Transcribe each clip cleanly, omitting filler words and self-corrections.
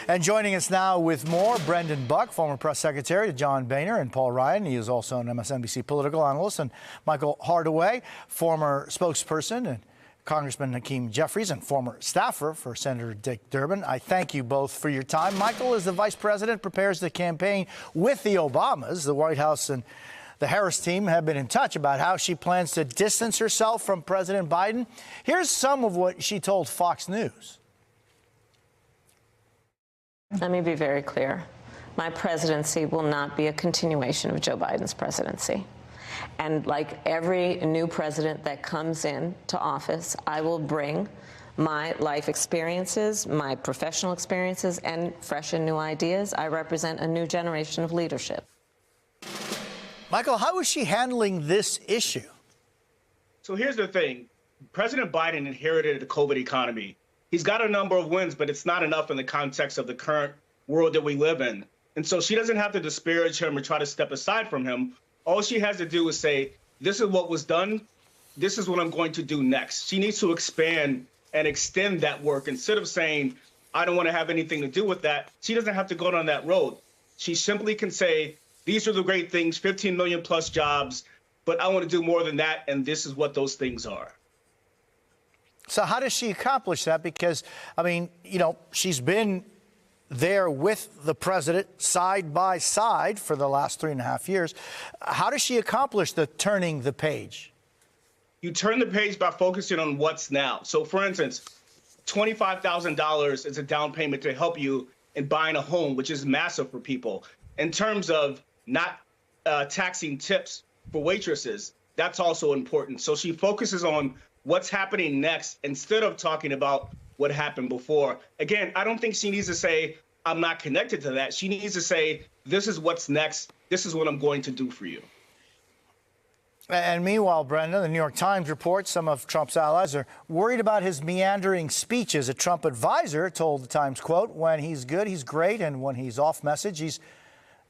And joining us now with more, Brendan Buck, former press secretary to John Boehner and Paul Ryan. He is also an MSNBC political analyst. And Michael Hardaway, former spokesperson, and Congressman Hakeem Jeffries, and former staffer for Senator Dick Durbin. I thank you both for your time. Michael, as the vice president prepares the campaign with the Obamas, the White House and the Harris team have been in touch about how she plans to distance herself from President Biden. Here's some of what she told Fox News. Let me be very clear. My presidency will not be a continuation of Joe Biden's presidency. And like every new president that comes into office, I will bring my life experiences, my professional experiences, and fresh and new ideas. I represent a new generation of leadership. Michael, how is she handling this issue? So here's the thing. President Biden inherited the COVID economy. He's got a number of wins, but it's not enough in the context of the current world that we live in. And so she doesn't have to disparage him or try to step aside from him. All she has to do is say, this is what was done. This is what I'm going to do next. She needs to expand and extend that work instead of saying, I don't want to have anything to do with that. She doesn't have to go down that road. She simply can say, these are the great things, 15 million plus jobs, but I want to do more than that, and this is what those things are. So how does she accomplish that? Because, I mean, you know, she's been there with the president side by side for the last 3.5 years. How does she accomplish the turning the page? You turn the page by focusing on what's now. So, for instance, $25,000 is a down payment to help you in buying a home, which is massive for people. In terms of not taxing tips for waitresses, that's also important. So she focuses on what's happening next instead of talking about what happened before. Again, I don't think she needs to say, I'm not connected to that. She needs to say, this is what's next. This is what I'm going to do for you. And meanwhile, Brenda, the New York Times reports some of Trump's allies are worried about his meandering speeches. A Trump advisor told the Times, quote, when he's good, he's great, and when he's off message, he's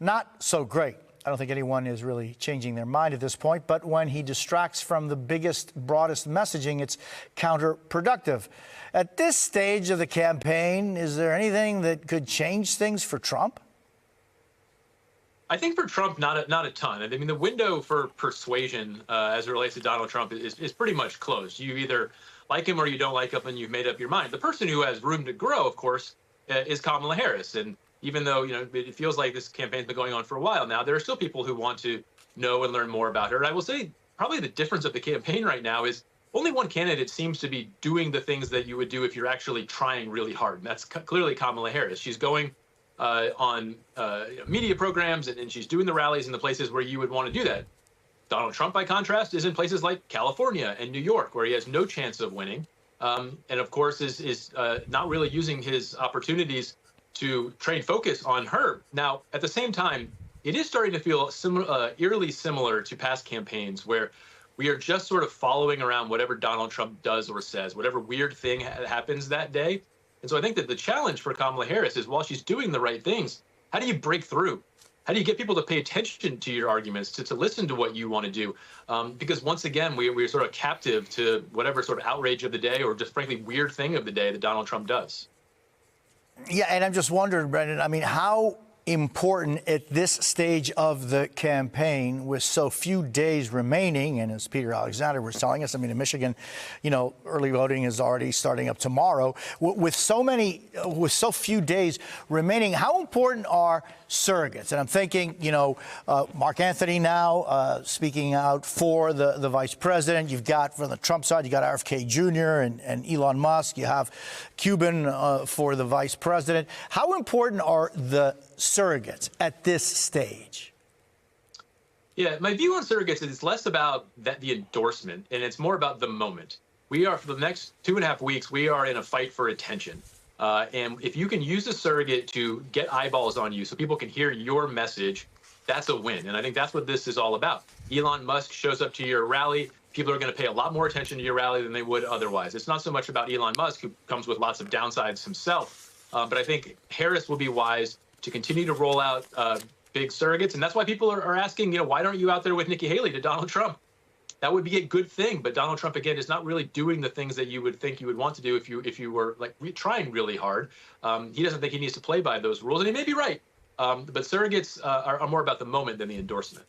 not so great. I don't think anyone is really changing their mind at this point, but when he distracts from the biggest, broadest messaging, it's counterproductive. At this stage of the campaign, is there anything that could change things for Trump? I think for Trump, not a ton. I mean, the window for persuasion as it relates to Donald Trump is pretty much closed. You either like him or you don't like him, and you've made up your mind. The person who has room to grow, of course, is Kamala Harris. And even though, you know, it feels like this campaign's been going on for a while now, there are still people who want to know and learn more about her. And I will say probably the difference of the campaign right now is only one candidate seems to be doing the things that you would do if you're actually trying really hard. And that's clearly Kamala Harris. She's going on media programs and she's doing the rallies in the places where you would want to do that. Donald Trump, by contrast, is in places like California and New York, where he has no chance of winning. And of course, is not really using his opportunities to trade focus on her. Now, at the same time, it is starting to feel eerily similar to past campaigns where we are just sort of following around whatever Donald Trump does or says, whatever weird thing happens that day. And so I think that the challenge for Kamala Harris is, while she's doing the right things, how do you break through? How do you get people to pay attention to your arguments, to listen to what you want to do? Because once again, we're sort of captive to whatever sort of outrage of the day or just frankly weird thing of the day that Donald Trump does. Yeah, and I'm just wondering, Brendan, I mean, how important at this stage of the campaign with so few days remaining, and as Peter Alexander was telling us, I mean, in Michigan, you know, early voting is already starting up tomorrow. With so few days remaining, how important are surrogates? And I'm thinking, you know, Mark Anthony now speaking out for the vice president. You've got, from the Trump side, you got RFK Jr. and Elon Musk. You have Cuban for the vice president. How important are the surrogates at this stage? Yeah, my view on surrogates is it's less about the endorsement, and it's more about the moment. We are, for the next 2.5 weeks, we are in a fight for attention. And if you can use a surrogate to get eyeballs on you so people can hear your message, that's a win. And I think that's what this is all about. Elon Musk shows up to your rally. People are going to pay a lot more attention to your rally than they would otherwise. It's not so much about Elon Musk, who comes with lots of downsides himself. But I think Harris will be wise to continue to roll out big surrogates. And that's why people are asking, you know, why aren't you out there with Nikki Haley to Donald Trump? that would be a good thing. But Donald Trump, again, is not really doing the things that you would think you would want to do if you were like trying really hard. He doesn't think he needs to play by those rules, and he may be right. But surrogates are more about the moment than the endorsement.